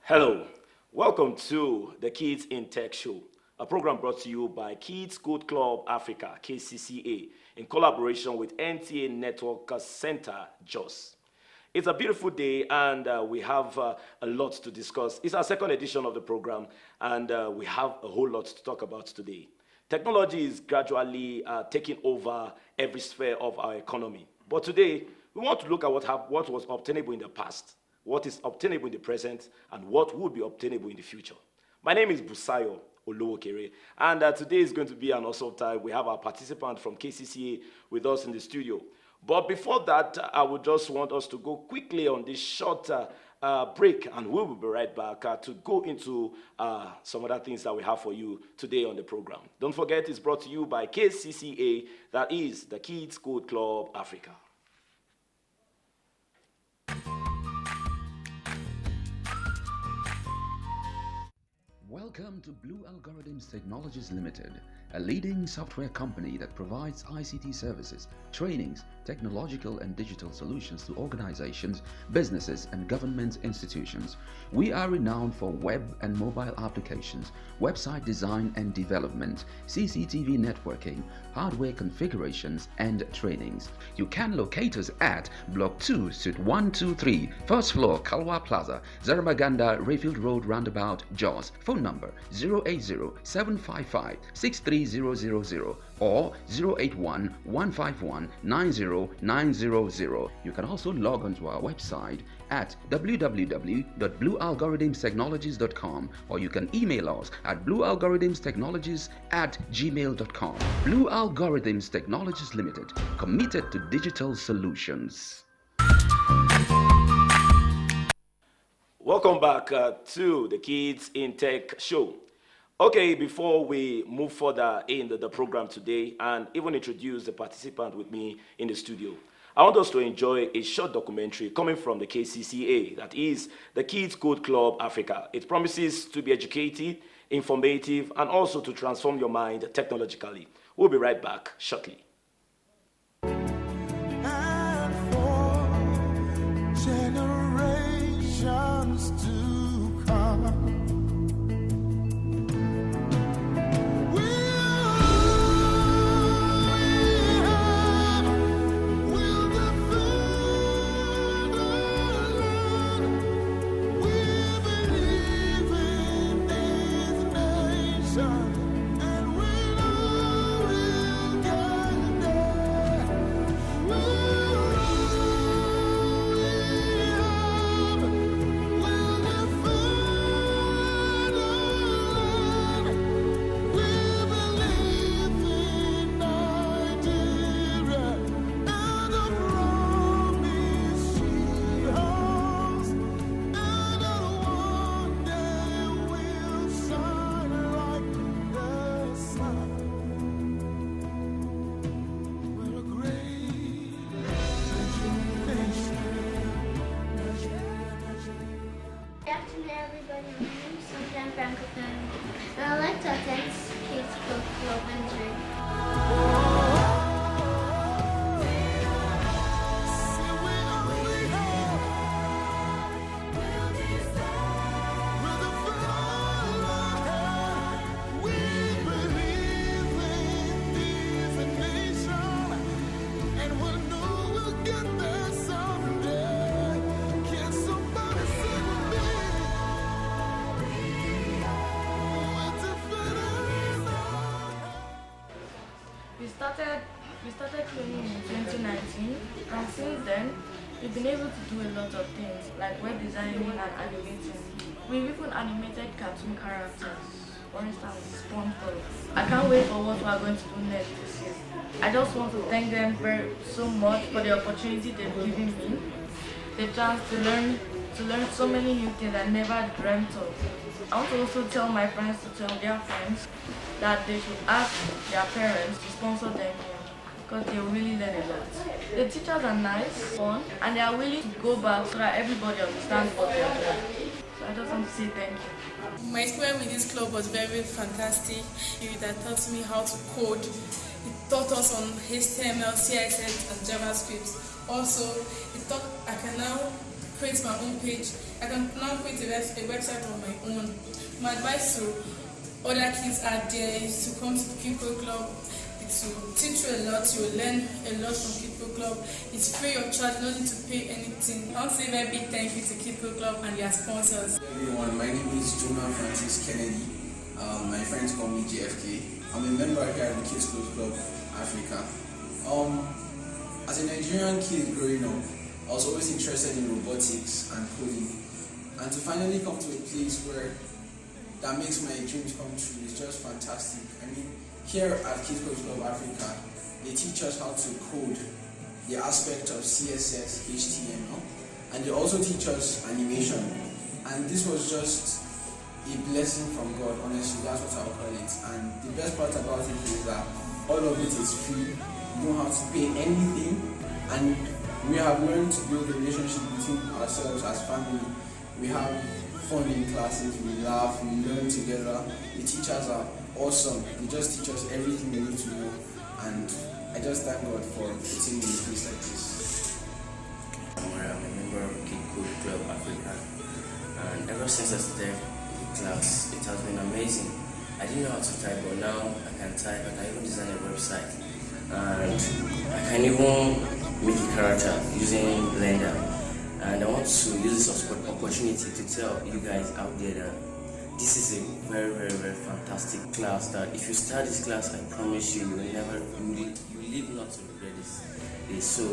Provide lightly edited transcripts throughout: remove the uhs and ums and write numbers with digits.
Hello, welcome to the Kids in Tech Show, a program brought to you by Kids Code Club Africa, KCCA, in collaboration with NTA Network Center JOS. It's a beautiful day and we have a lot to discuss. It's our second edition of the program and we have a whole lot to talk about today. Technology is gradually taking over every sphere of our economy. But today, we want to look at what was obtainable in the past, what is obtainable in the present, and what would be obtainable in the future. My name is Busayo Olowokere, and today is going to be an awesome time. We have our participant from KCCA with us in the studio. But before that, I would just want us to go quickly on this short break, and we will be right back to go into some other things that we have for you today on the program. Don't forget, it's brought to you by KCCA, that is the Kids Code Club Africa. Welcome to Blue Algorithms Technologies Limited, a leading software company that provides ICT services, trainings, technological and digital solutions to organizations, businesses, and government institutions. We are renowned for web and mobile applications, website design and development, CCTV networking, hardware configurations, and trainings. You can locate us at Block 2, Suite 123, first floor, Kalwa Plaza, Zaramaganda, Rayfield Road, Roundabout, JOS. Phone number 080-755-63000 or 081-151-90900. You can also log on to our website at www.bluealgorithmstechnologies.com or you can email us at bluealgorithmstechnologies@gmail.com. Blue Algorithms Technologies Limited, committed to digital solutions. Welcome back to the Kids in Tech Show. Okay, before we move further in the program today and even introduce the participant with me in the studio, I want us to enjoy a short documentary coming from the KCCA, that is the Kids Code Club Africa. It promises to be educative, informative, and also to transform your mind technologically. We'll be right back shortly. And for generations to come. I like to attend Kids Club Entry. We started training in 2019, and since then, we've been able to do a lot of things like web designing and animating. We've even animated cartoon characters, for instance, SpongeBob. I can't wait for what we're going to do next this year. I just want to thank them so much for the opportunity they've given me, the chance to learn so many new things I never dreamt of. I want to also tell my friends to tell their friends that they should ask their parents to sponsor them here, because they really learn a lot. The teachers are nice, fun, and they are willing to go back so that everybody understands what they are doing. So I just want to say thank you. My experience with this club was very fantastic. It taught me how to code. It taught us on HTML, CSS, and JavaScript. Also, it taught I can now create my own page. I can now create a website of my own. My advice to other kids out there is to come to the Kid Code Club. It will teach you a lot. You will learn a lot from Kid Code Club. It's free of charge. You don't need to pay anything. I want to say a very big thank you to Kid Code Club and their sponsors. Everyone, my name is Jonah Francis Kennedy. My friends call me JFK. I'm a member here at the Kids Code Club Africa. As a Nigerian kid growing up, I was always interested in robotics and coding. And to finally come to a place where that makes my dreams come true is just fantastic. I mean, here at Kids Code Club Africa, they teach us how to code the aspect of CSS, HTML, and they also teach us animation. And this was just a blessing from God, honestly, that's what I'll call it. And the best part about it is that all of it is free. You don't have to pay anything, and we have learned to build a relationship between ourselves as family. We have fun in classes, we laugh, we learn together. The teachers are awesome. They just teach us everything we need to know, and I just thank God for putting me in a place like this. I'm a member of Kid Code Club Africa, and ever since I started the class, it has been amazing. I didn't know how to type, but now I can type. I can even design a website, and I can even make a character using Blender. And I want to use this opportunity to tell you guys out there that this is a very, very, very fantastic class. That if you start this class, I promise you, you will never, you live not to regret this. So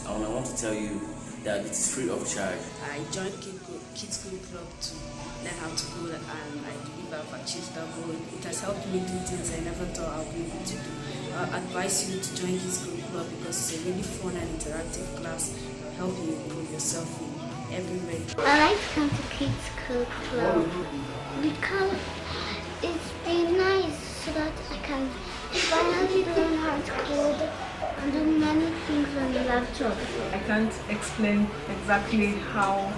I want to tell you that it is free of charge. I joined Kids Code Club to learn how to code, and I believe I've achieved that goal. It has helped me do things I never thought I would be able to do. I advise you to join Kids Code Club because it's a really fun and interactive class. It will help you improve yourself in every way. I like to come to Kids Code Club because it's been nice so that I can finally learn how to code and do many things on the laptop. I can't explain exactly how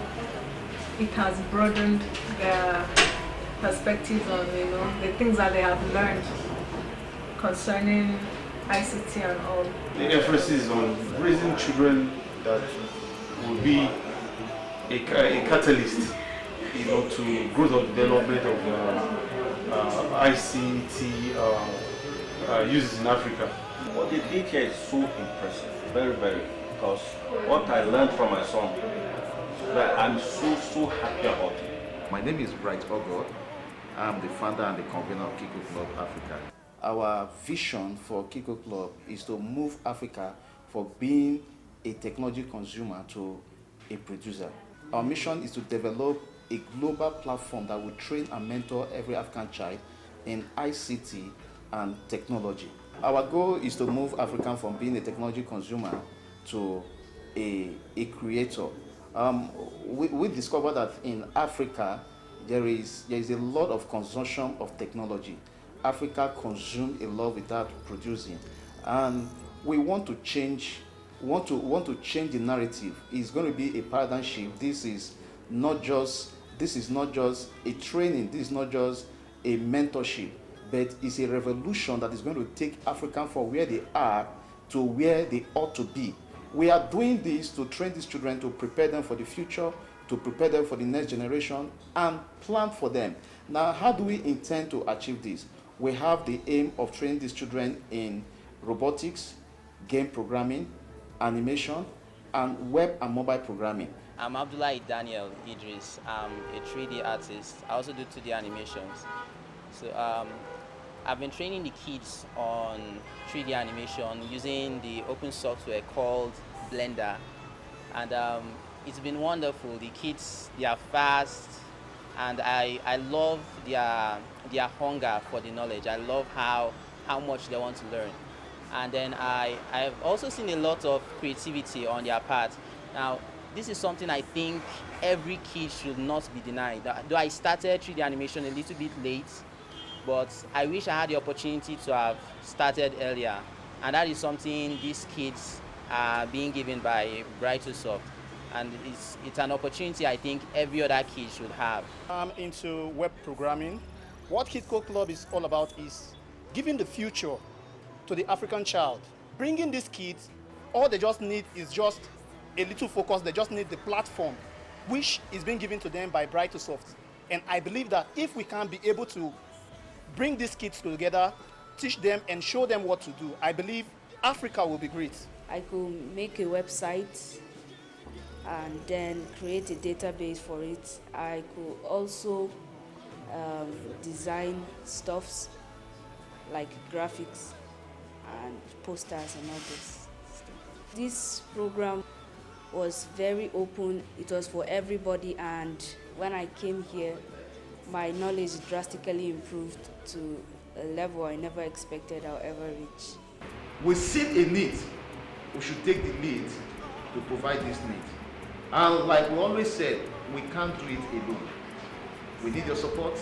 it has broadened their perspectives on the things that they have learned concerning ICT and all. The emphasis on raising children that will be a catalyst, to growth of development of ICT uses in Africa. What they did here is so impressive, very, very, because what I learned from my son, that I'm so happy about it. My name is Bright Ogo. I'm the founder and the convener of Kid Code Club Africa. Our vision for Kid Code Club is to move Africa from being a technology consumer to a producer. Our mission is to develop a global platform that will train and mentor every African child in ICT and technology. Our goal is to move Africa from being a technology consumer to a creator. We discovered that in Africa there is a lot of consumption of technology. Africa consumes a lot without producing, and we want to change. Want to change the narrative. It's going to be a paradigm shift. This is not just a training. This is not just a mentorship, but it's a revolution that is going to take Africa from where they are to where they ought to be. We are doing this to train these children, to prepare them for the future, to prepare them for the next generation, and plan for them. Now, how do we intend to achieve this? We have the aim of training these children in robotics, game programming, animation, and web and mobile programming. I'm Abdullah Daniel Idris. I'm a 3D artist. I also do 2D animations. So I've been training the kids on 3D animation using the open software called Blender. And it's been wonderful. The kids, they are fast, and I love their hunger for the knowledge. I love how much they want to learn. And then I've also seen a lot of creativity on their part. Now, this is something I think every kid should not be denied. Though I started 3D animation a little bit late, but I wish I had the opportunity to have started earlier. And that is something these kids are being given by Brightosoft. And it's an opportunity I think every other kid should have. I'm into web programming. What Kid Code Club is all about is giving the future to the African child. Bringing these kids, all they just need is just a little focus. They just need the platform which is being given to them by Brightosoft. And I believe that if we can be able to bring these kids together, teach them and show them what to do, I believe Africa will be great. I could make a website and then create a database for it. I could also design stuffs like graphics and posters and all this stuff. This program was very open. It was for everybody, and when I came here, my knowledge drastically improved to a level I never expected I'll ever reach. We see a need, we should take the lead to provide this need. And like we always said, we can't do it alone. We need your support,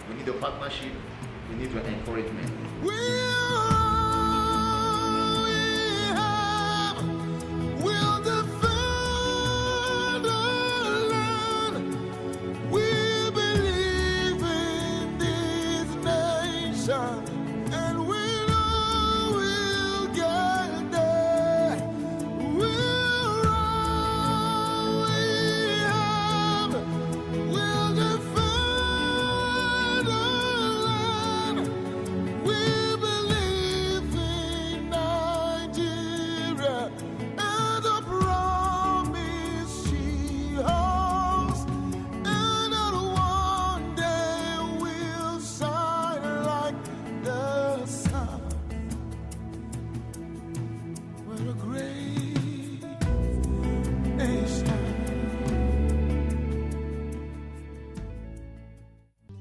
we need your partnership, we need your encouragement. We'll defend our land. We believe in this nation, and we know we'll get there. We'll defend our land. We believe in Nigeria and the promise she holds, and that one day we'll shine like the sun. We're a great nation.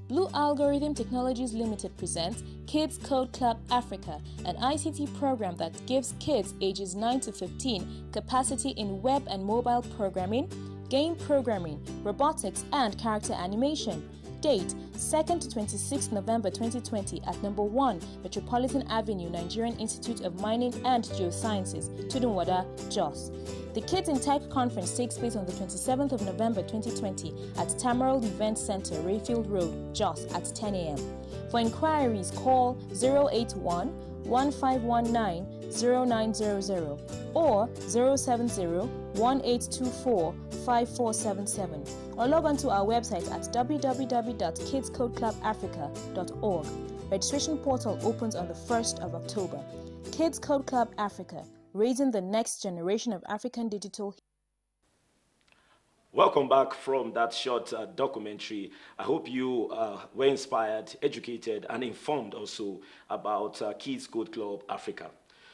Blue Algorithm Technologies Limited presents Kids Code Club Africa, an ICT program that gives kids ages 9 to 15 capacity in web and mobile programming, game programming, robotics, and character animation. Date 2nd to 26th November 2020 at number 1 Metropolitan Avenue, Nigerian Institute of Mining and Geosciences, Tudunwada, JOS. The Kids in Tech Conference takes place on the 27th of November 2020 at Tamaral Event Center, Rayfield Road, JOS at 10 a.m. For inquiries, call 081 1519 0900 or 070 1824 5477, or log on to our website at www.kidscodeclubafrica.org. Registration portal opens on the 1st of October. Kids Code Club Africa, raising the next generation of African digital. Welcome back from that short documentary. I hope you were inspired, educated, and informed also about Kids Code Club Africa.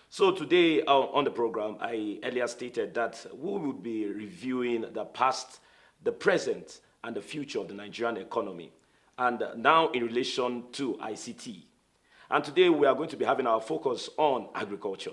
So today on the program, I earlier stated that we would be reviewing the past, the present, and the future of the Nigerian economy, and now in relation to ICT. And today we are going to be having our focus on agriculture.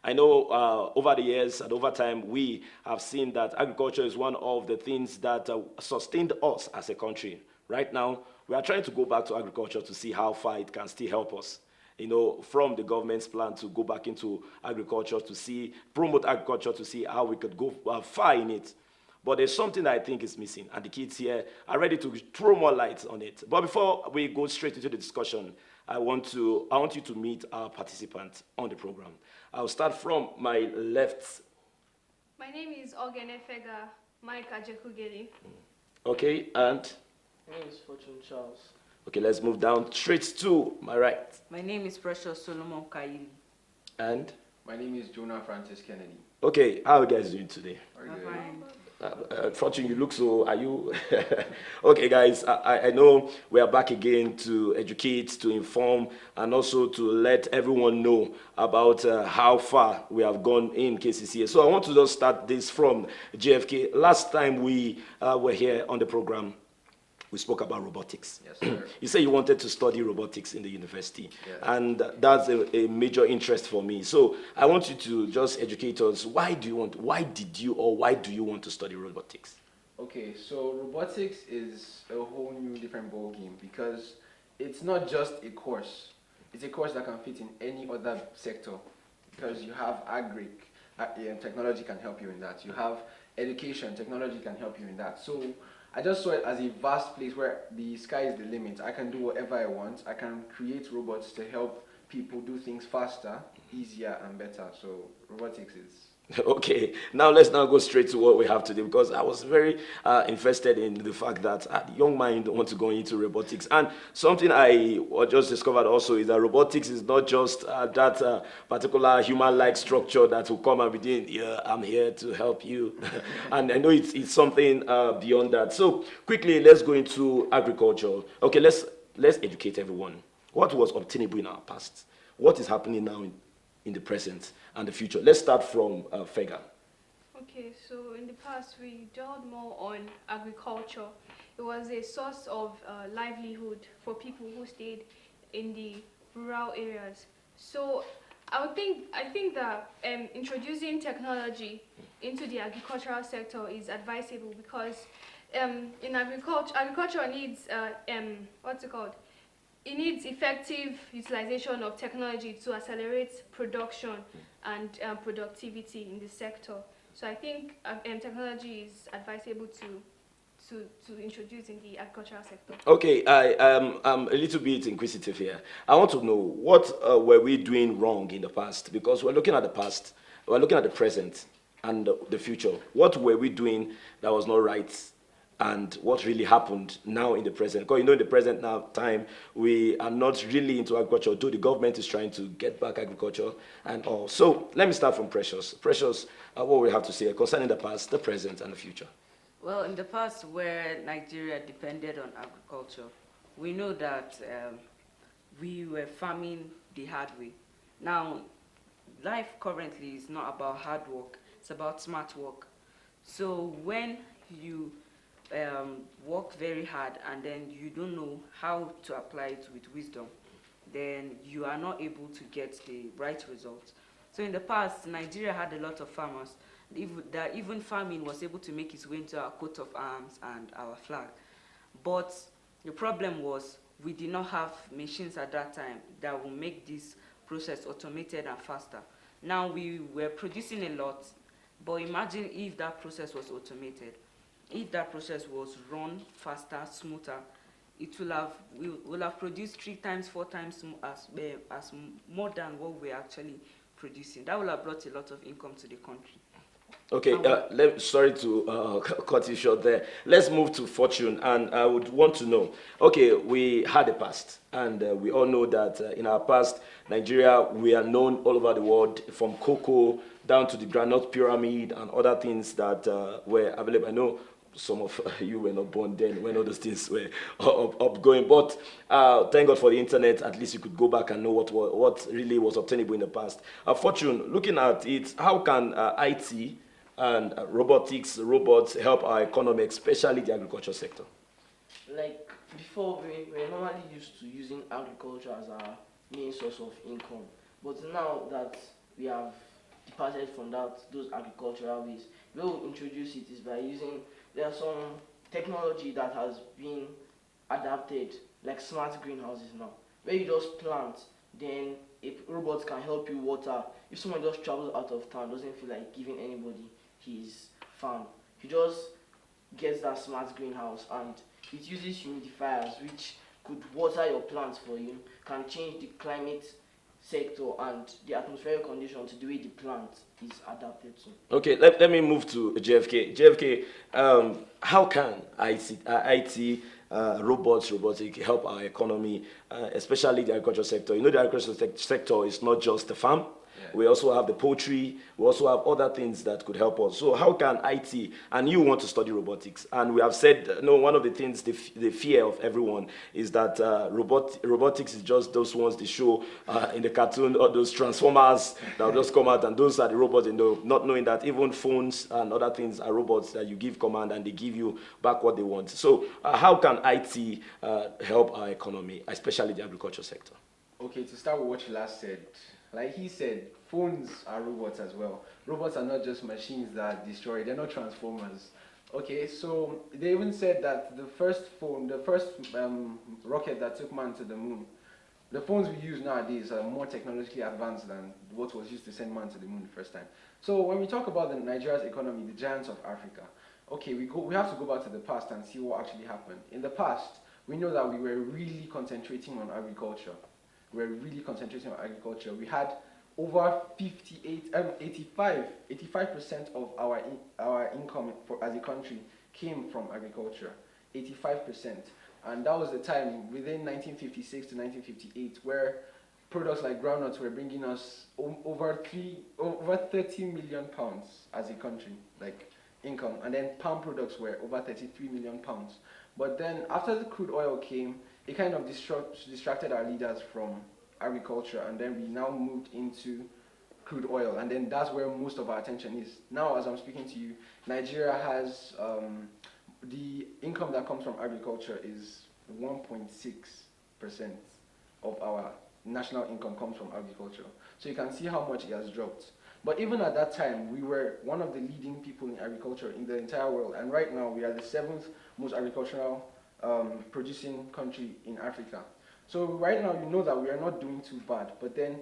I know over the years and over time, we have seen that agriculture is one of the things that sustained us as a country. Right now, we are trying to go back to agriculture to see how far it can still help us. You know, from the government's plan to go back into agriculture to see, promote agriculture to see how we could go far in it. But there's something that I think is missing, and the kids here are ready to throw more light on it. But before we go straight into the discussion, I want you to meet our participants on the program. I'll start from my left. My name is Ogene Fega Mike Ajekugeli. Okay, and? My name is Fortune Charles. Okay, let's move down straight to my right. My name is Precious Solomon Kaili. And? My name is Jonah Francis Kennedy. Okay, how are you guys doing today? Fine. Fortune, you look so, are you? Okay, guys, I know we are back again to educate, to inform, and also to let everyone know about how far we have gone in KCCA. So I want to just start this from JFK. Last time we were here on the program, we spoke about robotics. Yes, sir. You said you wanted to study robotics in the university, yes. And that's a major interest for me. So I want you to just educate us. Why do you want to study robotics? Okay, so robotics is a whole new different ball game because it's not just a course. It's a course that can fit in any other sector because you have technology can help you in that. You have education, technology can help you in that. So I just saw it as a vast place where the sky is the limit. I can do whatever I want. I can create robots to help people do things faster, easier, and better. So robotics is Okay, now let's now go straight to what we have today because I was very invested in the fact that young mind want to go into robotics, and something I just discovered also is that robotics is not just that particular human-like structure that will come and be doing, yeah, I'm here to help you, and I know it's something beyond that. So quickly, let's go into agriculture. Okay, let's educate everyone. What was obtainable in our past? What is happening now in the present and the future? Let's start from Fega. Okay, so in the past we dealt more on agriculture. It was a source of livelihood for people who stayed in the rural areas. So I think that introducing technology into the agricultural sector is advisable because in agriculture needs what's it called? It needs effective utilization of technology to accelerate production and productivity in the sector. So I think technology is advisable to introduce in the agricultural sector. Okay, I'm a little bit inquisitive here. I want to know what were we doing wrong in the past? Because we're looking at the past, we're looking at the present and the future. What were we doing that was not right? And what really happened now in the present? Because you know, in the present now time, we are not really into agriculture, though the government is trying to get back agriculture and all. So let me start from Precious. Precious, what we have to say concerning the past, the present, and the future. Well, in the past, where Nigeria depended on agriculture, we know that we were farming the hard way. Now, life currently is not about hard work, it's about smart work. So when you work very hard and then you don't know how to apply it with wisdom, then you are not able to get the right results. So in the past, Nigeria had a lot of farmers even farming was able to make its way into our coat of arms and our flag. But the problem was we did not have machines at that time that will make this process automated and faster. Now we were producing a lot, but imagine if that process was automated. If that process was run faster, smoother, we will have produced 3 times, 4 times as more than what we're actually producing. That will have brought a lot of income to the country. Okay, sorry to cut you short there. Let's move to Fortune, and I would want to know, okay, we had a past, and we all know that in our past, Nigeria, we are known all over the world, from cocoa down to the granite pyramid and other things that were available. I know some of you were not born then when all those things were upgoing, but thank God for the internet. At least you could go back and know what really was obtainable in the past. Fortune, looking at it, how can IT and robots help our economy, especially the agriculture sector? Like before, we were normally used to using agriculture as our main source of income. But now that we have departed from those agricultural ways, the way we introduce it is by using, there are some technology that has been adapted, like smart greenhouses now, where you just plant, then a robot can help you water. If someone just travels out of town, doesn't feel like giving anybody his farm, he just gets that smart greenhouse and it uses humidifiers which could water your plants for you, can change the climate sector and the atmospheric conditions to the way the plant is adapted to. Okay, let me move to JFK. JFK, how can IT robotic help our economy, especially the agriculture sector? You know, the agriculture sector is not just the farm. We also have the poultry. We also have other things that could help us. So how can IT, and you want to study robotics, and we have said, no, one of the things, the fear of everyone is that robotics is just those ones they show in the cartoon, or those transformers that will just come out, and those are the robots, not knowing that even phones and other things are robots that you give command and they give you back what they want. So how can IT help our economy, especially the agriculture sector? Okay, to start with what you last said, like he said, phones are robots as well. Robots are not just machines that destroy, they're not transformers. Okay, so they even said that the first rocket that took man to the moon, the phones we use nowadays are more technologically advanced than what was used to send man to the moon the first time. So when we talk about Nigeria's economy, the giants of Africa, okay, we have to go back to the past and see what actually happened. In the past, we know that we were really concentrating on agriculture. We had over 85% of our income as a country came from agriculture, 85%. And that was the time within 1956 to 1958 where products like groundnuts were bringing us over 30 million pounds as a country, like income. And then palm products were over 33 million pounds. But then after the crude oil came, it kind of distracted our leaders from agriculture, and then we now moved into crude oil, and then that's where most of our attention is. Now, as I'm speaking to you, Nigeria has the income that comes from agriculture is 1.6% of our national income comes from agriculture. So you can see how much it has dropped. But even at that time, we were one of the leading people in agriculture in the entire world, and right now we are the 7th most agricultural producing country in Africa. So right now, you know that we are not doing too bad, but then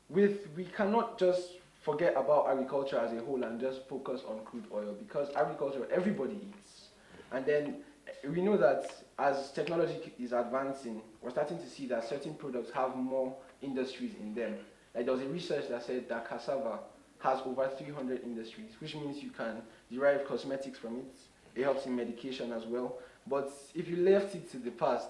we cannot just forget about agriculture as a whole and just focus on crude oil, because agriculture, everybody eats. And then we know that as technology is advancing, we're starting to see that certain products have more industries in them. Like there was a research that said that cassava has over 300 industries, which means you can derive cosmetics from it. It helps in medication as well. But if you left it to the past,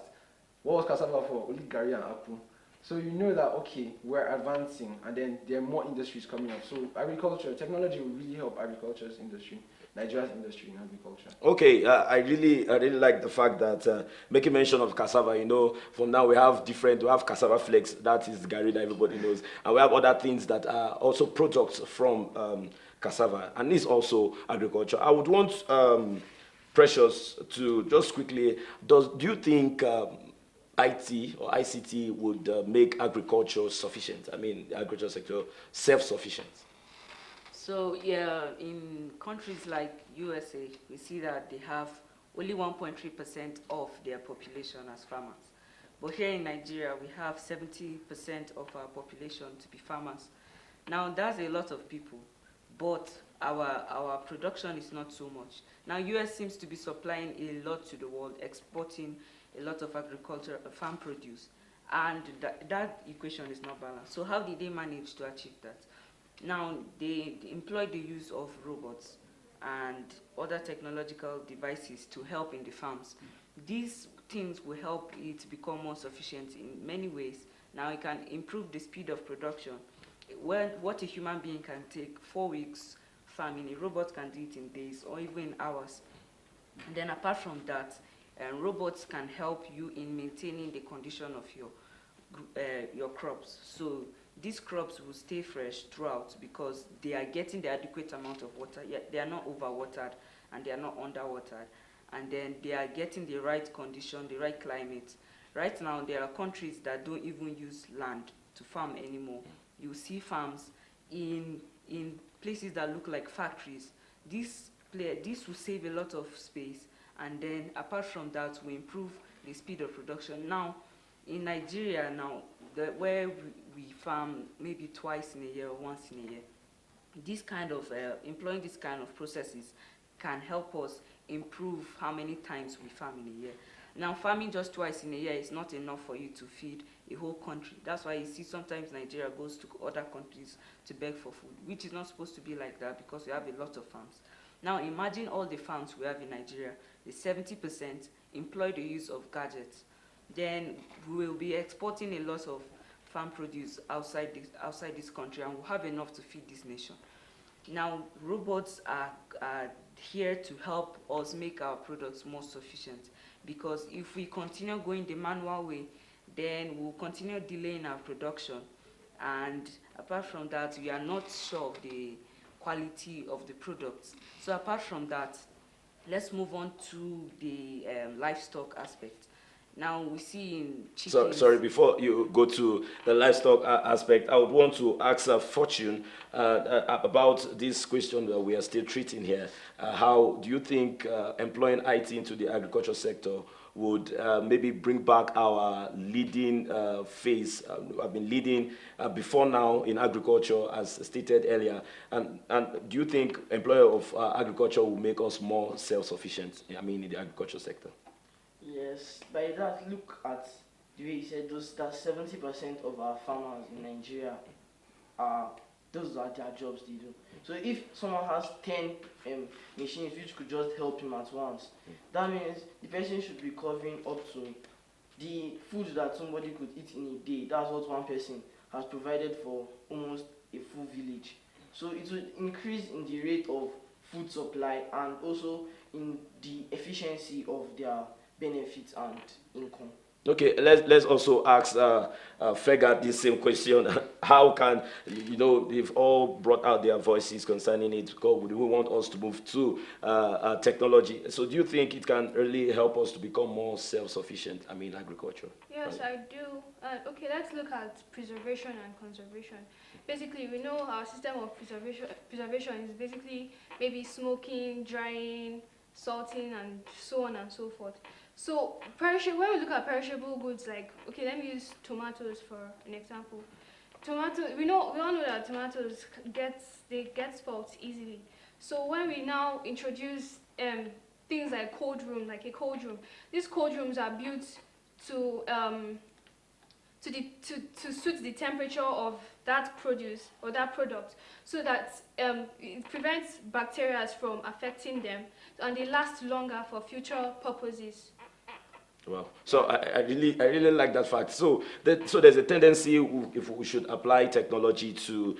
what was cassava for? Only gari and apple. So you know that, okay, we're advancing, and then there are more industries coming up. So agriculture, technology will really help agriculture's industry, Nigeria's industry in agriculture. Okay, I really like the fact that making mention of cassava. You know, from now we have cassava flakes. That is the gari that everybody knows, and we have other things that are also products from cassava, and this also agriculture. I would want Precious to just quickly. Do you think IT or ICT would make agriculture sufficient? I mean, the agriculture sector self-sufficient. So yeah, in countries like USA, we see that they have only 1.3% of their population as farmers. But here in Nigeria, we have 70% of our population to be farmers. Now that's a lot of people, but our production is not so much. Now US seems to be supplying a lot to the world, exporting a lot of agriculture, farm produce, and that equation is not balanced. So how did they manage to achieve that? Now, they employ the use of robots and other technological devices to help in the farms. These things will help it become more sufficient in many ways. Now, it can improve the speed of production. What a human being can take 4 weeks farming, a robot can do it in days or even in hours. And then apart from that, robots can help you in maintaining the condition of your crops. So these crops will stay fresh throughout because they are getting the adequate amount of water. Yet they are not overwatered and they are not underwatered. And then they are getting the right condition, the right climate. Right now, there are countries that don't even use land to farm anymore. You see farms in places that look like factories. This will save a lot of space, and then apart from that, will improve the speed of production. Now, in Nigeria where we farm maybe twice in a year or once in a year, this kind of employing this kind of processes can help us improve how many times we farm in a year. Now, farming just twice in a year is not enough for you to feed a whole country. That's why you see sometimes Nigeria goes to other countries to beg for food, which is not supposed to be like that because we have a lot of farms. Now, imagine all the farms we have in Nigeria. The 70% employ the use of gadgets. Then we will be exporting a lot of farm produce outside this country, and we'll have enough to feed this nation. Now, robots are here to help us make our products more sufficient, because if we continue going the manual way, then we'll continue delaying our production. And apart from that, we are not sure of the quality of the products. So apart from that, let's move on to the livestock aspect. Now we see in chickens. Sorry, before you go to the livestock aspect, I would want to ask Fortune about this question that we are still treating here. How do you think employing IT into the agriculture sector would maybe bring back our leading phase? I've been leading before now in agriculture, as stated earlier. And do you think employer of agriculture will make us more self-sufficient, in the agriculture sector? Yes, by that, look at the way you said that 70% of our farmers in Nigeria those are their jobs they do. So if someone has 10 machines which could just help him at once, that means the person should be covering up to the food that somebody could eat in a day. That's what one person has provided for almost a full village. So it will increase in the rate of food supply and also in the efficiency of their benefits and income. Okay, let's also ask Fega this same question. How can, they've all brought out their voices concerning it, because we want us to move to technology. So do you think it can really help us to become more self-sufficient, agriculture? Yes, right? I do. Okay, let's look at preservation and conservation. Basically, we know our system of preservation is basically maybe smoking, drying, salting, and so on and so forth. So when we look at perishable goods, like, okay, let me use tomatoes for an example. We all know that tomatoes get spoiled easily. So when we now introduce things like a cold room, these cold rooms are built to suit the temperature of that produce or that product, so that it prevents bacteria from affecting them, and they last longer for future purposes. Wow. So I really like that fact. So there's a tendency, if we should apply technology to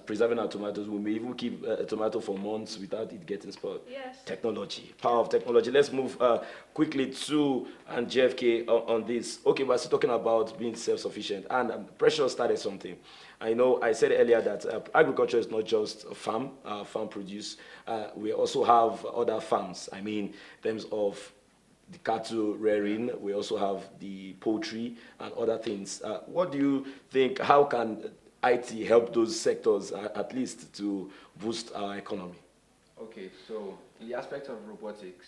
preserving our tomatoes, we may even keep a tomato for months without it getting spoiled. Yes. Technology, power of technology. Let's move quickly to JFK on this. Okay, we're still talking about being self-sufficient, and Precious started something. I know I said earlier that agriculture is not just a farm produce. We also have other farms. In terms of the cattle rearing, we also have the poultry and other things. What do you think, how can IT help those sectors at least to boost our economy? Okay, so in the aspect of robotics,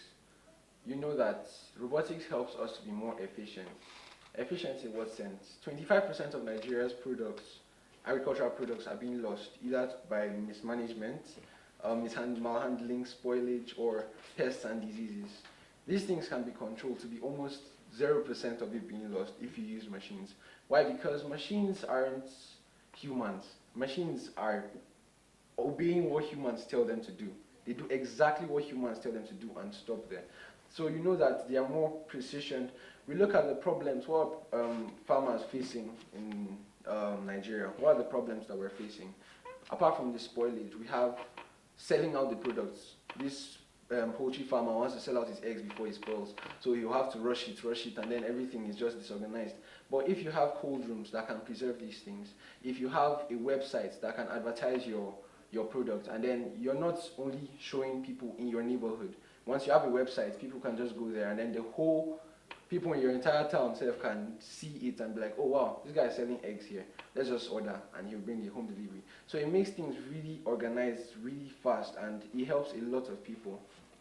you know that robotics helps us to be more efficient. Efficient in what sense? 25% of Nigeria's agricultural products are being lost, either by mismanagement, malhandling, spoilage, or pests and diseases. These things can be controlled to be almost 0% of it being lost if you use machines. Why? Because machines aren't humans. Machines are obeying what humans tell them to do. They do exactly what humans tell them to do and stop there. So you know that they are more precision. We look at the problems, what farmers facing in Nigeria. What are the problems that we're facing? Apart from the spoilage, we have selling out the products. This poultry farmer wants to sell out his eggs before it spoils, so you have to rush it, and then everything is just disorganized. But if you have cold rooms that can preserve these things, if you have a website that can advertise your product, and then you're not only showing people in your neighborhood. Once you have a website, people can just go there, and then the whole people in your entire town can see it and be like, oh wow, this guy is selling eggs here. Let's just order, and he'll bring it home delivery. So it makes things really organized, really fast, and it helps a lot of people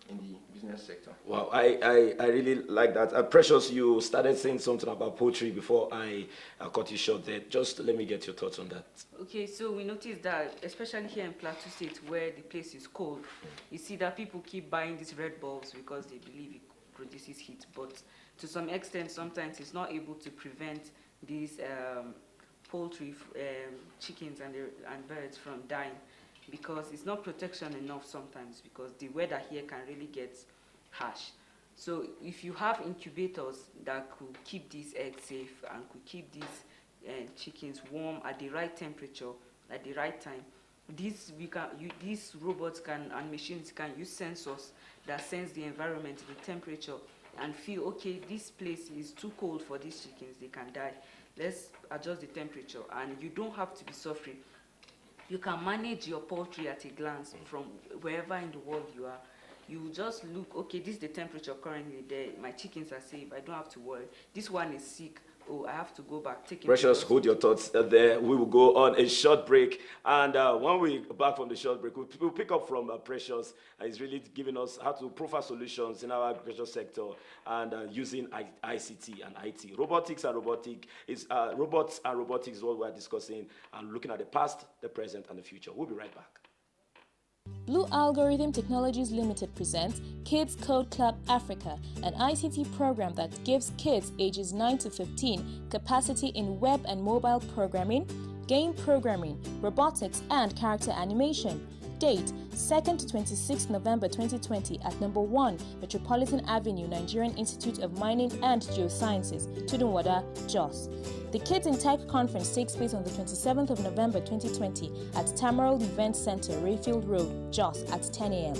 in the business sector. Wow, I really like that. Precious, you started saying something about poultry before I cut you short there. Just let me get your thoughts on that. Okay, so we noticed that, especially here in Plateau State, where the place is cold, you see that people keep buying these red bulbs because they believe it produces heat. But to some extent, sometimes it's not able to prevent these poultry, chickens and birds from dying, because it's not protection enough sometimes, because the weather here can really get harsh. So if you have incubators that could keep these eggs safe and could keep these chickens warm at the right temperature at the right time, these robots and machines can use sensors that sense the environment, the temperature, and feel, okay, this place is too cold for these chickens, they can die. Let's adjust the temperature, and you don't have to be suffering. You can manage your poultry at a glance from wherever in the world you are. You just look, okay, this is the temperature currently there. My chickens are safe. I don't have to worry. This one is sick. Oh, I have to go back. Take it. Precious, hold your thoughts there. We will go on a short break. And when we back from the short break, we'll pick up from Precious. He's really giving us how to profile solutions in our agriculture sector and using ICT and IT. Robots and robotics is what we're discussing, and looking at the past, the present, and the future. We'll be right back. Blue Algorithm Technologies Limited presents Kids Code Club Africa, an ICT program that gives kids ages 9 to 15 capacity in web and mobile programming, game programming, robotics, and character animation. Date 2nd to 26th November 2020 at number 1 Metropolitan Avenue, Nigerian Institute of Mining and Geosciences, Tudunwada, JOS. The Kids in Tech Conference takes place on the 27th of November 2020 at Tamaral Event Center, Rayfield Road, JOS at 10 a.m.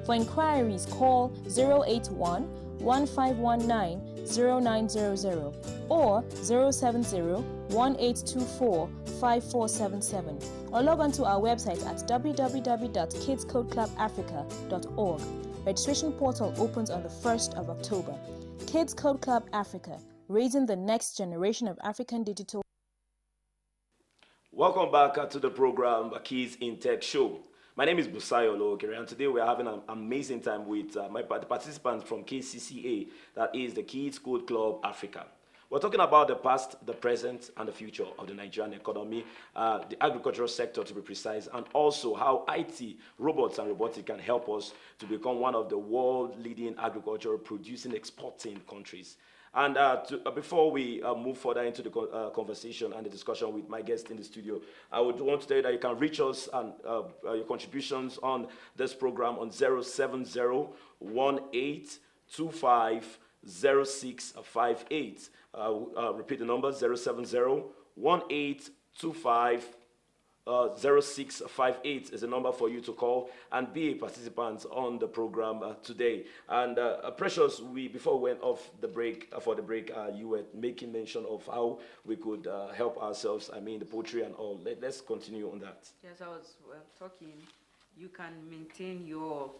For inquiries, call 081 1519 0900 or 070 1824 5477, or log on to our website at www.kidscodeclubafrica.org. Registration portal opens on the 1st of October. Kids Code Club Africa, raising the next generation of African digital. Welcome back to the program Kids in Tech Show. My name is Busayo Olokere, and today we are having an amazing time with the participants from KCCA, that is the Kids Code Club Africa. We're talking about the past, the present, and the future of the Nigerian economy, the agricultural sector to be precise, and also how IT, robots, and robotics can help us to become one of the world-leading agricultural producing, exporting countries. And before we move further into the conversation and the discussion with my guest in the studio, I would want to tell you that you can reach us and your contributions on this program on 070-1825-0658. Repeat the number, 070-1825-0658 is the number for you to call and be a participant on the program today. And Precious, before we went off the break, you were making mention of how we could help ourselves, the poultry and all. Let's continue on that. Yes, I was talking. You can maintain your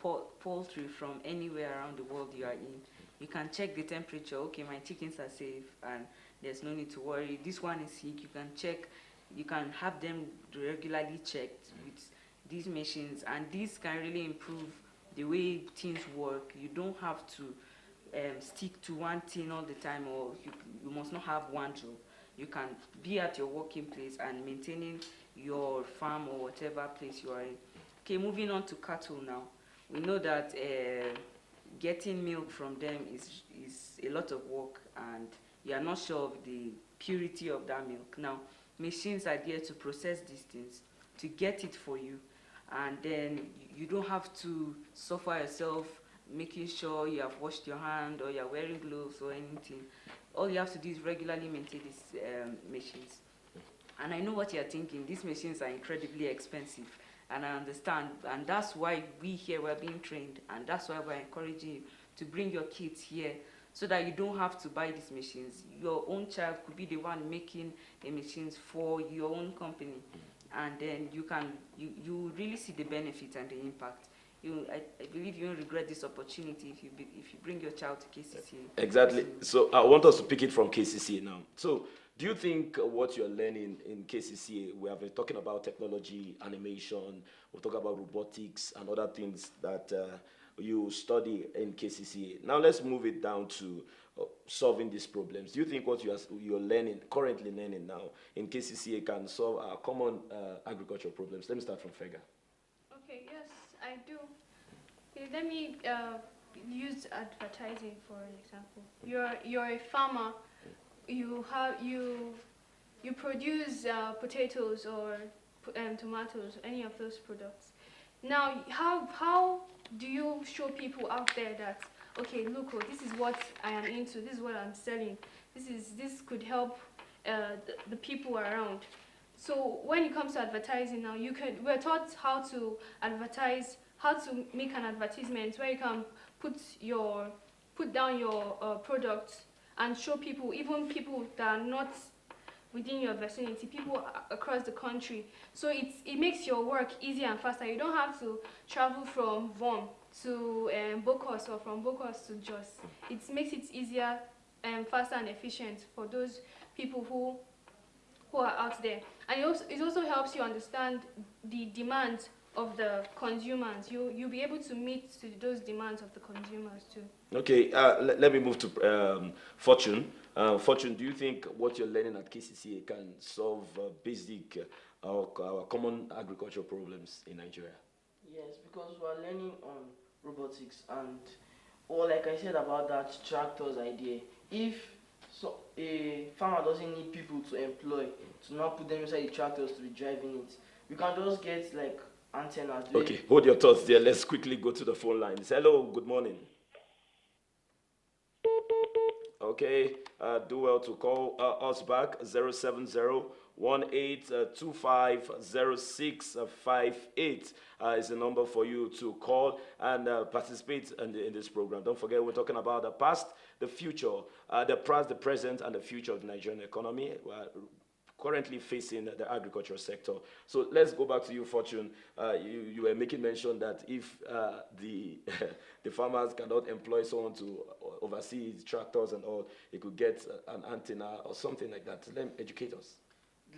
poultry from anywhere around the world you are in. You can check the temperature. Okay, my chickens are safe and there's no need to worry. This one is sick. You can check. You can have them regularly checked with these machines, and this can really improve the way things work. You don't have to stick to one thing all the time, or you must not have one job. You can be at your working place and maintaining your farm or whatever place you are in. Okay, moving on to cattle now. We know that getting milk from them is a lot of work, and you are not sure of the purity of that milk. Now, machines are there to process these things, to get it for you, and then you don't have to suffer yourself making sure you have washed your hand or you're wearing gloves or anything. All you have to do is regularly maintain these machines. And I know what you're thinking. These machines are incredibly expensive, and I understand, and that's why we here were being trained, and that's why we're encouraging you to bring your kids here so that you don't have to buy these machines. Your own child could be the one making the machines for your own company, and then you really see the benefit and the impact. I believe you won't regret this opportunity if you bring your child to KCCA. Exactly. So I want us to pick it from KCCA now. So do you think what you're learning in KCCA, we have been talking about technology, animation, we'll talk about robotics and other things that you study in KCCA. Now let's move it down to solving these problems. Do you think what you're currently learning now in KCCA can solve our common agricultural problems? Let me start from Fega. Okay, yes, I do. Okay, let me use advertising for an example. You're a farmer. You produce potatoes or tomatoes, any of those products. Now, how do you show people out there that, okay, look, this is what I am into, this is what I'm selling, this could help the people around. So when it comes to advertising now, we're taught how to advertise, how to make an advertisement where you can put down your products and show people, even people that are not within your vicinity, people across the country. So it makes your work easier and faster. You don't have to travel from Vom to Bokos or from Bokos to Jos. It makes it easier and faster and efficient for those people who are out there. And it also helps you understand the demands of the consumers. You'll be able to meet those demands of the consumers too. Okay, let me move to Fortune. Fortune, do you think what you're learning at KCCA can solve basic our common agricultural problems in Nigeria? Yes, because we're learning on robotics and, or like I said about that tractors idea, if So a farmer doesn't need people to employ to not put them inside the tractors to be driving it. We can just get like antennas. Okay, hold your thoughts there. Let's quickly go to the phone lines. Hello, good morning. Okay, do well to call us back 070-1825-0658 is the number for you to call and participate in this program. Don't forget, we're talking about the past, the future, the past, the present, and the future of the Nigerian economy. Currently facing the agricultural sector. So let's go back to you, Fortune. You were making mention that if the the farmers cannot employ someone to oversee his tractors and all, he could get an antenna or something like that. Let him educate us.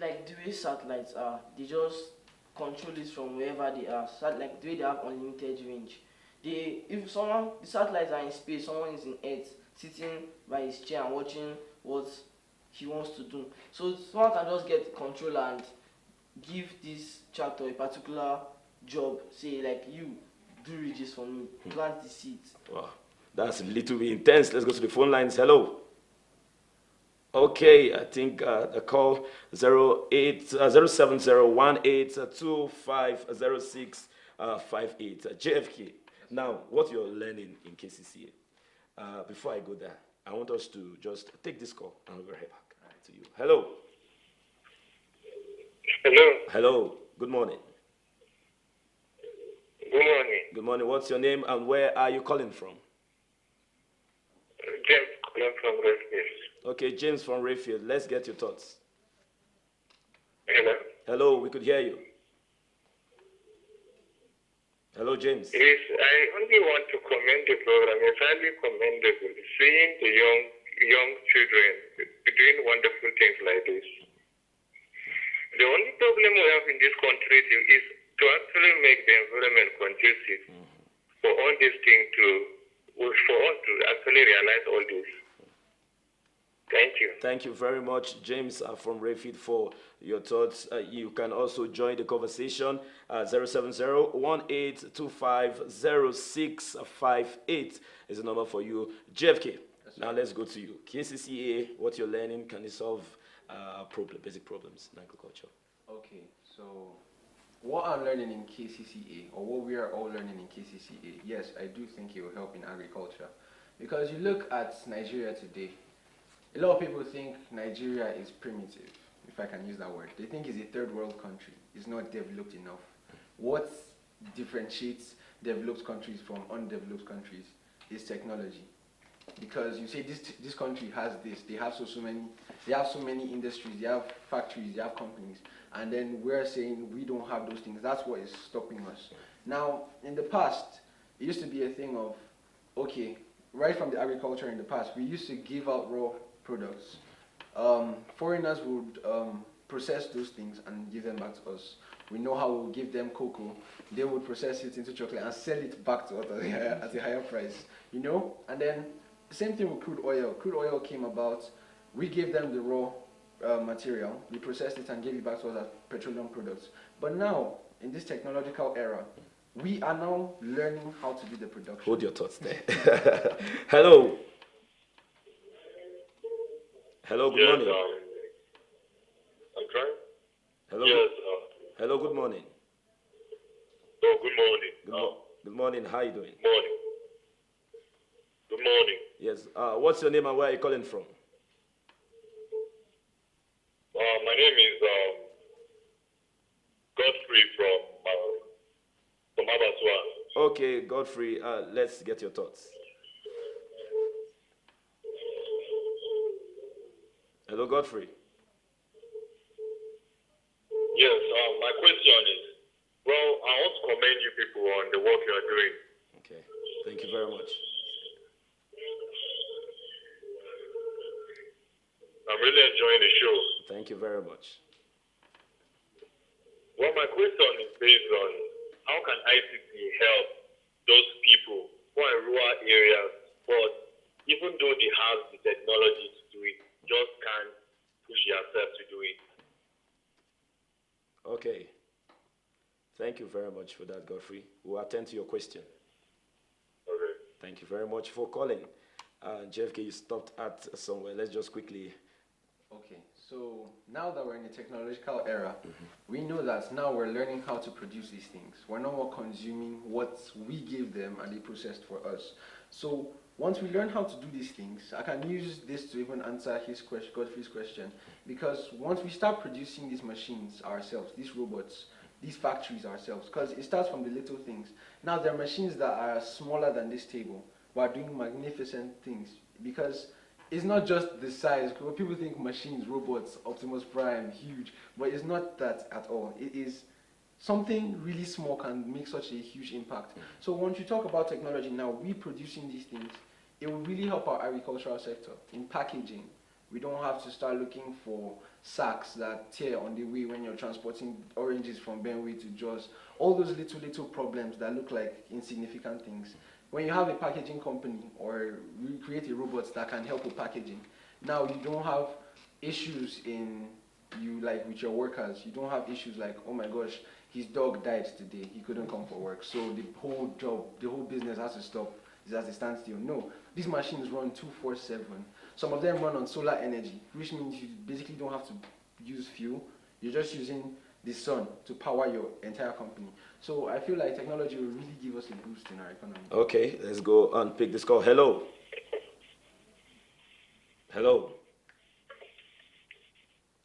Like the way satellites are, they just control it from wherever they are. Like the way they have unlimited range. If the satellites are in space, someone is in Earth, sitting by his chair and watching what he wants to do. So someone can just get control and give this tractor a particular job. Say like, you do ridges for me, plant the seeds. Wow, that's a little bit intense. Let's go to the phone lines. Hello. Okay, I think the call 07018250658. JFK. Now, what you're learning in KCCA. Before I go there, I want us to just take this call and we'll be right back to you. Hello. Hello. Hello. Good morning. Good morning. Good morning. What's your name and where are you calling from? James calling from Redfield. Okay, James from Rayfield. Let's get your thoughts. Hello. Hello, we could hear you. Hello, James. Yes, I only want to commend the program. It's highly commendable. Seeing the young children doing wonderful things like this. The only problem we have in this country is to actually make the environment conducive for all these things for us to actually realize all this. Thank you. Thank you very much, James from Rayfield, for your thoughts. You can also join the conversation 070-1825-0658 is the number for you. JFK, now let's go to you. KCCA, what you're learning, can you solve basic problems in agriculture? Okay, so what I'm learning in KCCA, or what we are all learning in KCCA, yes, I do think it will help in agriculture. Because you look at Nigeria today, a lot of people think Nigeria is primitive, if I can use that word. They think it's a third world country. It's not developed enough. What differentiates developed countries from undeveloped countries is technology. Because you say this country has this, they have so many industries, they have factories, they have companies, and then we're saying we don't have those things. That's what is stopping us. Now, in the past, it used to be a thing of, okay, right from the agriculture in the past, we used to give out raw products. Foreigners would process those things and give them back to us. We know how we'll give them cocoa. They would process it into chocolate and sell it back to us at a higher price. You know? And then same thing with crude oil. Crude oil came about. We gave them the raw material. We processed it and gave it back to us as petroleum products. But now, in this technological era, we are now learning how to do the production. Hold your thoughts there. Hello. Hello, good morning. I'm trying. Hello. Yes. Hello, good morning. Oh, good morning. Good morning. How are you doing? Morning. Good morning. Yes. What's your name and where are you calling from? My name is Godfrey from Abaswa. Okay, Godfrey, let's get your thoughts. Hello, Godfrey. Yes, my question is, well, I want to commend you people on the work you are doing. Okay, thank you very much. I'm really enjoying the show. Thank you very much. Well, my question is based on how can ICT help those people who are in rural areas, but even though they have the technology to do it, just can't push yourself to do it. Okay. Thank you very much for that, Godfrey. We'll attend to your question. Okay. Thank you very much for calling. JFK, you stopped at somewhere. Let's just quickly. Okay, so now that we're in the technological era, we know that now we're learning how to produce these things. We're no more consuming what we give them and they processed for us. So once we learn how to do these things, I can use this to even answer his question, Godfrey's question, because once we start producing these machines ourselves, these robots, these factories ourselves, because it starts from the little things. Now there are machines that are smaller than this table, but are doing magnificent things, because it's not just the size. People think machines, robots, Optimus Prime, huge, but it's not that at all. It is something really small can make such a huge impact. So once you talk about technology now, we producing these things, it will really help our agricultural sector in packaging. We don't have to start looking for sacks that tear on the way when you're transporting oranges from Benue to Jos. All those little problems that look like insignificant things. When you have a packaging company or we create a robot that can help with packaging, now you don't have issues with your workers. You don't have issues like, oh my gosh, his dog died today, he couldn't come for work, so the whole job, the whole business has to stop. It's at a standstill. No, these machines run 24/7. Some of them run on solar energy, which means you basically don't have to use fuel. You're just using the sun to power your entire company. So I feel like technology will really give us a boost in our economy. Okay, let's go and pick this call. Hello. Hello.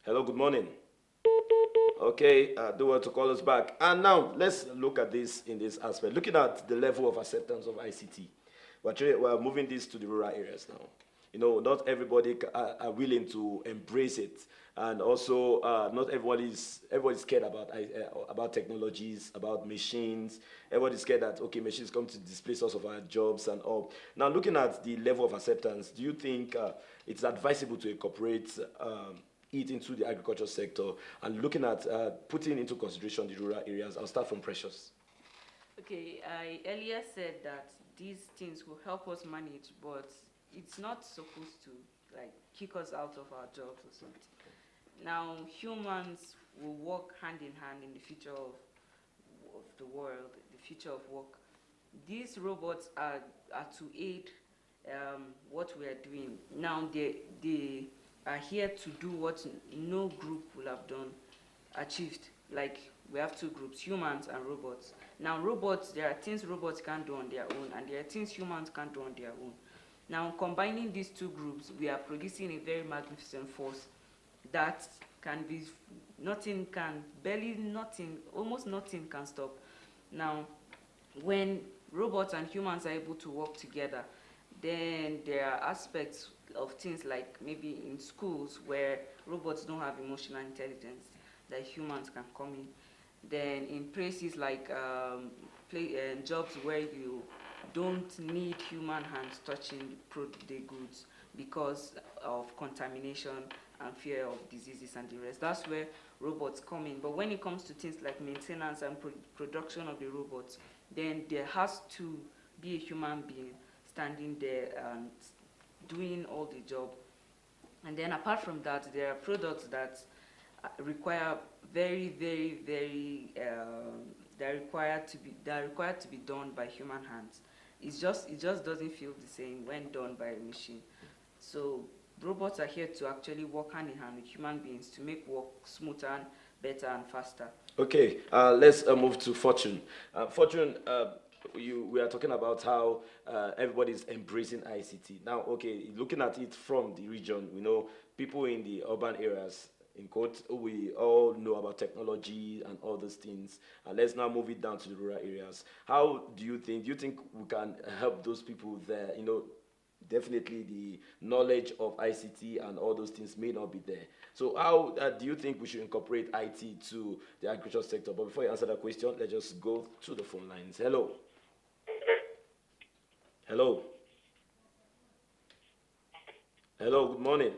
Hello, good morning. Okay, do want to call us back. And now let's look at this in this aspect. Looking at the level of acceptance of ICT, we're moving this to the rural areas now. You know, not everybody are willing to embrace it, and also not everybody's scared about technologies, about machines. Everybody's scared that okay, machines come to displace us of our jobs and all. Now, looking at the level of acceptance, do you think it's advisable to incorporate it into the agriculture sector, and looking at putting into consideration the rural areas? I'll start from Precious. Okay, I earlier said that these things will help us manage, but it's not supposed to like kick us out of our jobs or something. Now, humans will work hand in hand in the future of the world, the future of work. These robots are to aid what we are doing. Now, they are here to do what no group will have achieved. Like, we have two groups, humans and robots. Now, robots, there are things robots can't do on their own, and there are things humans can't do on their own. Now, combining these two groups, we are producing a very magnificent force that almost nothing can stop. Now, when robots and humans are able to work together, then there are aspects of things like maybe in schools where robots don't have emotional intelligence that humans can come in. Then in places like jobs where you don't need human hands touching the goods because of contamination and fear of diseases and the rest. That's where robots come in. But when it comes to things like maintenance and production of the robots, then there has to be a human being standing there and doing all the job. And then apart from that, there are products that require they're required to be done by human hands. It just doesn't feel the same when done by a machine. So robots are here to actually work hand in hand with human beings to make work smoother and better and faster. Okay, let's move to Fortune. Fortune, we are talking about how everybody's embracing ICT. Now, okay, looking at it from the region, we know people in the urban areas, in quote, we all know about technology and all those things. And let's now move it down to the rural areas. How do you think we can help those people there? You know, definitely the knowledge of ICT and all those things may not be there. So how do you think we should incorporate IT to the agriculture sector? But before you answer that question, let's just go to the phone lines. Hello. Hello. Hello, good morning.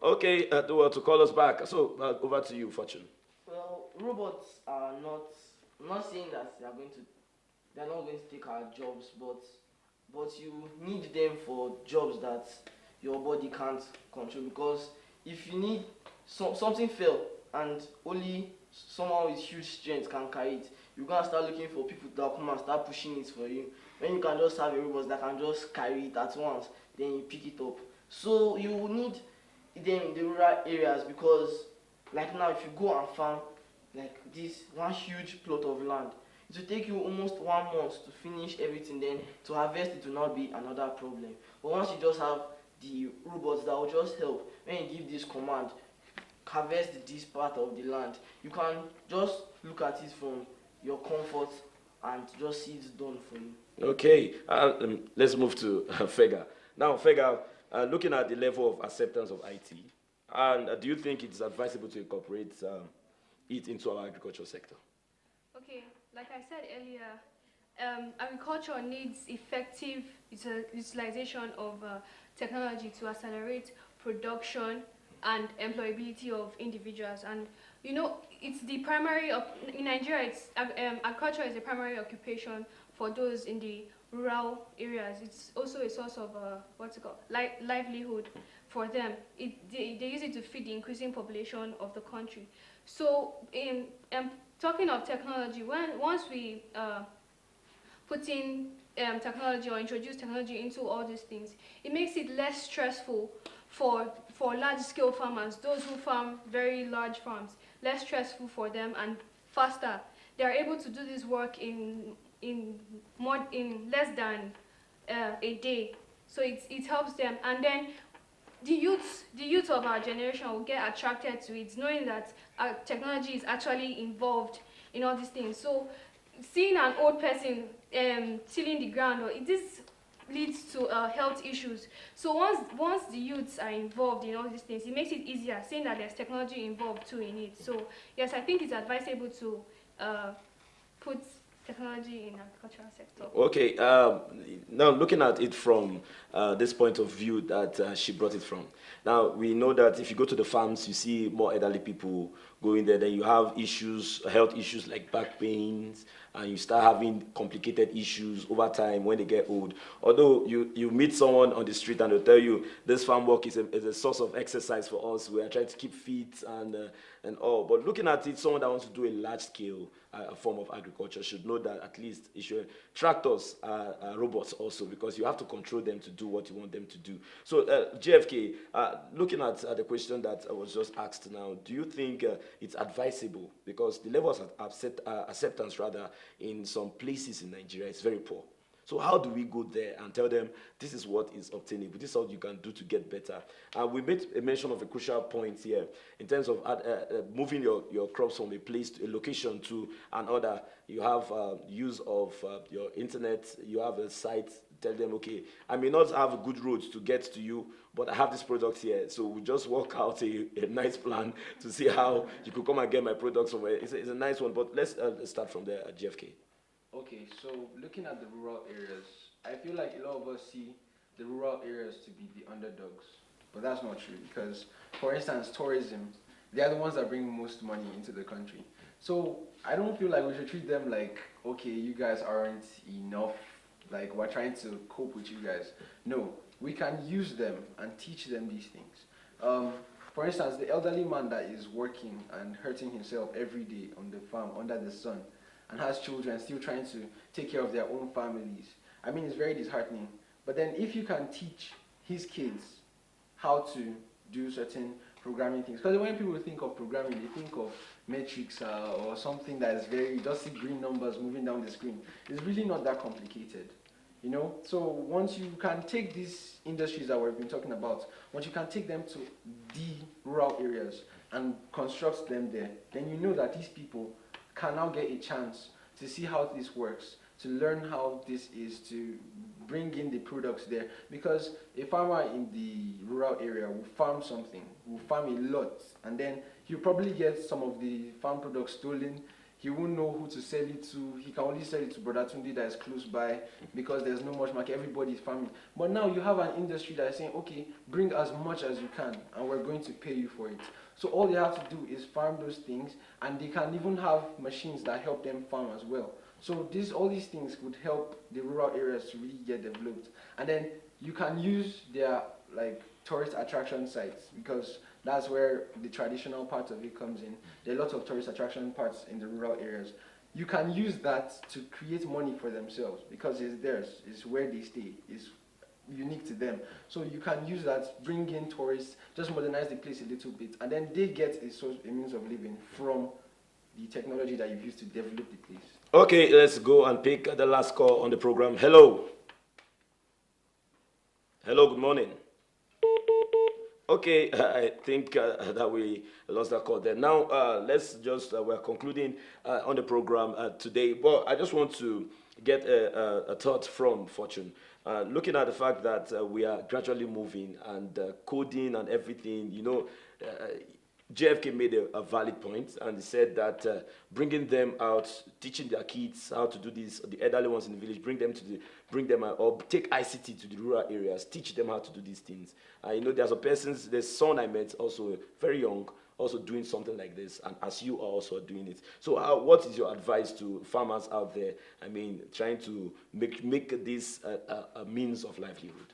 Okay, to call us back. So over to you, Fortune. Well, robots are I'm not saying that they're not going to take our jobs, but you need them for jobs that your body can't control. Because if you need something fell and only someone with huge strength can carry it, you're gonna start looking for people that come and start pushing it for you. when you can just have a robot that can just carry it at once, then you pick it up. So you will need them in the rural areas because, like now, if you go and farm like this one huge plot of land, it will take you almost 1 month to finish everything. Then to harvest it will not be another problem. But once you just have the robots that will just help, when you give this command, harvest this part of the land, you can just look at it from your comfort and just see it's done for you. Okay, let's move to Fega. Now, Fega, looking at the level of acceptance of IT, and do you think it's advisable to incorporate it into our agricultural sector? Okay, like I said earlier, agriculture needs effective utilization of technology to accelerate production and employability of individuals. And you know, it's the primary in Nigeria. Agriculture is the primary occupation for those in the rural areas. It's also a source of livelihood for them. They use it to feed the increasing population of the country. So, in talking of technology, once we put in technology or introduce technology into all these things, it makes it less stressful for large-scale farmers, those who farm very large farms, less stressful for them and faster. They are able to do this work in less than a day. So it helps them, and then the youth of our generation will get attracted to it, knowing that technology is actually involved in all these things. So seeing an old person tilling the ground, this leads to health issues. So once the youths are involved in all these things, it makes it easier, seeing that there's technology involved too in it. So yes, I think it's advisable to put technology in agricultural sector. Okay, now looking at it from this point of view that she brought it from. Now, we know that if you go to the farms, you see more elderly people going there, then you have issues, health issues like back pains, and you start having complicated issues over time when they get old. Although you meet someone on the street and they'll tell you, this farm work is a source of exercise for us. We are trying to keep fit and all. But looking at it, someone that wants to do a large scale form of agriculture should know that at least tractors are robots also, because you have to control them to do what you want them to do. So JFK, looking at the question that I was just asked now, do you think it's advisable, because the level of acceptance rather in some places in Nigeria is very poor? So how do we go there and tell them this is what is obtainable, this is what you can do to get better? We made a mention of a crucial point here in terms of moving your crops from a place, to a location to another. You have use of your internet, you have a site, tell them, okay, I may not have good roads to get to you, but I have this product here. So we just work out a nice plan to see how you could come and get my product somewhere. It's a nice one, but let's start from there at GFK. Okay, so looking at the rural areas, I feel like a lot of us see the rural areas to be the underdogs, but that's not true, because, for instance, tourism, they are the ones that bring most money into the country. So I don't feel like we should treat them like, okay, you guys aren't enough, like we're trying to cope with you guys. No, we can use them and teach them these things. For instance, the elderly man that is working and hurting himself every day on the farm under the sun, and has children still trying to take care of their own families. I mean, it's very disheartening. But then if you can teach his kids how to do certain programming things, because when people think of programming, they think of metrics or something that is very, just see green numbers moving down the screen. It's really not that complicated. You know, so once you can take these industries that we've been talking about, once you can take them to the rural areas and construct them there, then you know that these people can now get a chance to see how this works, to learn how this is, to bring in the products there. Because a farmer in the rural area will farm something, will farm a lot, and then he'll probably get some of the farm products stolen. He won't know who to sell it to. He can only sell it to Brother Tunde that is close by, because there's no much market. Everybody is farming. But now you have an industry that is saying, okay, bring as much as you can, and we're going to pay you for it. So all they have to do is farm those things, and they can even have machines that help them farm as well. So all these things would help the rural areas to really get developed. And then you can use their tourist attraction sites, because that's where the traditional part of it comes in. There are lots of tourist attraction parts in the rural areas. you can use that to create money for themselves because it's theirs, it's where they stay, it's unique to them. So you can use that, bring in tourists, just modernize the place a little bit, and then they get a means of living from the technology that you've used to develop the place. Okay, let's go and pick the last call on the program. Hello. Hello, good morning. Okay, I think that we lost that call there. Now, let's just, we're concluding on the program today. But I just want to get a thought from Fortune. Looking at the fact that we are gradually moving and coding and everything, you know, JFK made a valid point and he said that bringing them out, teaching their kids how to do this, the elderly ones in the village, bring them out, or take ICT to the rural areas, teach them how to do these things. You know, there's a person, there's son I met also very young, also doing something like this, and as you are also doing it. So what is your advice to farmers out there? I mean, trying to make this a means of livelihood.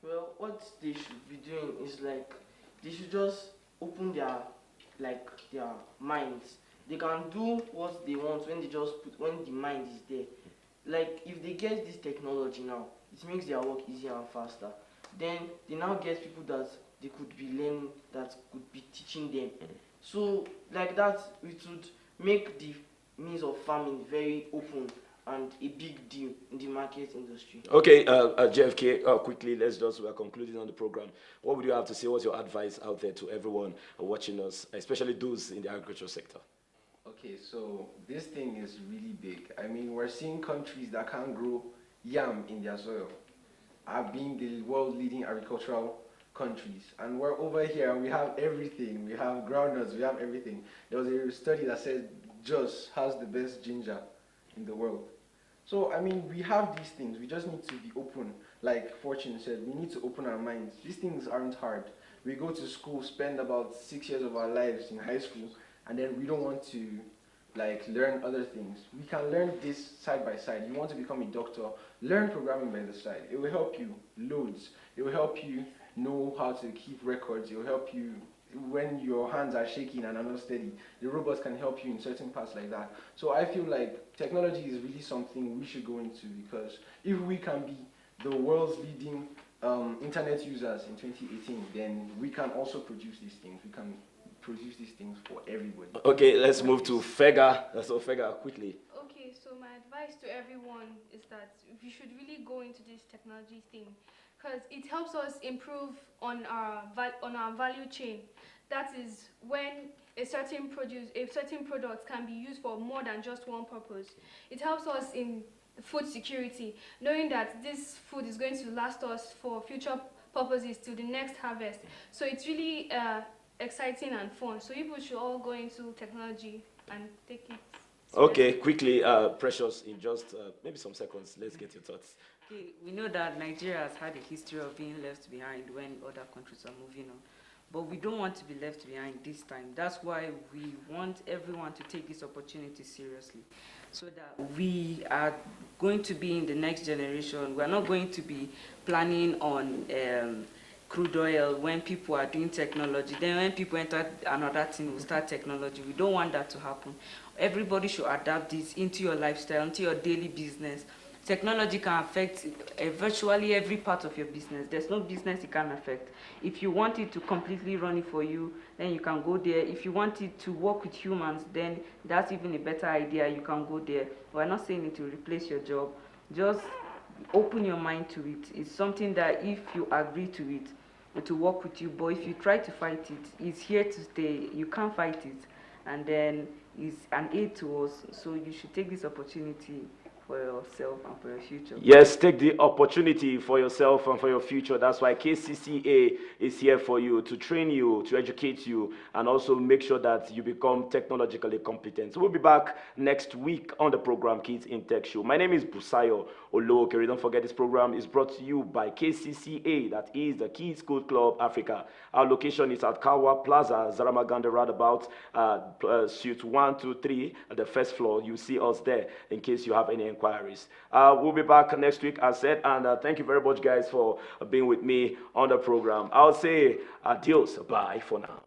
Well, what they should be doing is like, they should just open their minds. They can do what they want when when the mind is there. Like if they get this technology now, it makes their work easier and faster. Then they now get people that they could be learning, that could be teaching them. So like that, it would make the means of farming very open and a big deal in the market industry. Okay, JFK, quickly, we're concluding on the program. What would you have to say? What's your advice out there to everyone watching us, especially those in the agriculture sector? Okay, so this thing is really big. I mean, we're seeing countries that can't grow yam in their soil are being the world leading agricultural countries. And we're over here, we have everything. We have groundnuts, we have everything. There was a study that said JOS has the best ginger in the world. So, I mean, we have these things. We just need to be open. Like Fortune said, we need to open our minds. These things aren't hard. We go to school, spend about 6 years of our lives in high school, and then we don't want to like learn other things. We can learn this side by side. You want to become a doctor, learn programming by the side. It will help you loads. It will help you know how to keep records. It will help you when your hands are shaking and are not steady. The robots can help you in certain parts like that. So I feel like technology is really something we should go into, because if we can be the world's leading internet users in 2018, then we can also produce these things. We can produce these things for everybody. Okay, let's move to Fega. So Fega, quickly. Okay, so my advice to everyone is that we should really go into this technology thing, because it helps us improve on our value chain. That is when a certain product can be used for more than just one purpose. It helps us in food security, knowing that this food is going to last us for future purposes till the next harvest. So it's really exciting and fun. So people should all go into technology and take it. Okay, quickly, Precious, in just maybe some seconds, let's get your thoughts. Okay, we know that Nigeria has had a history of being left behind when other countries are moving on. But we don't want to be left behind this time. That's why we want everyone to take this opportunity seriously, so that we are going to be in the next generation. We're not going to be planning on crude oil when people are doing technology. Then when people enter another thing, we'll start technology. We don't want that to happen. Everybody should adapt this into your lifestyle, into your daily business. Technology can affect virtually every part of your business. There's no business it can affect. If you want it to completely run it for you, then you can go there. If you want it to work with humans, then that's even a better idea. You can go there. We're not saying it will replace your job. Just open your mind to it. It's something that if you agree to it, it will work with you. But if you try to fight it, it's here to stay. You can't fight it. And then it's an aid to us. So you should take this opportunity for yourself and for your future. Yes, take the opportunity for yourself and for your future. That's why KCCA is here for you, to train you, to educate you, and also make sure that you become technologically competent. So we'll be back next week on the program Kids in Tech Show. My name is Busayo Olokere. Don't forget, this program is brought to you by KCCA, that is the Kids Code Club Africa. Our location is at Kawa Plaza, Zaramaganda Roundabout, suite 123, at the first floor. You see us there in case you have any inquiries. We'll be back next week, as said, and thank you very much, guys, for being with me on the program. I'll say adios, bye for now.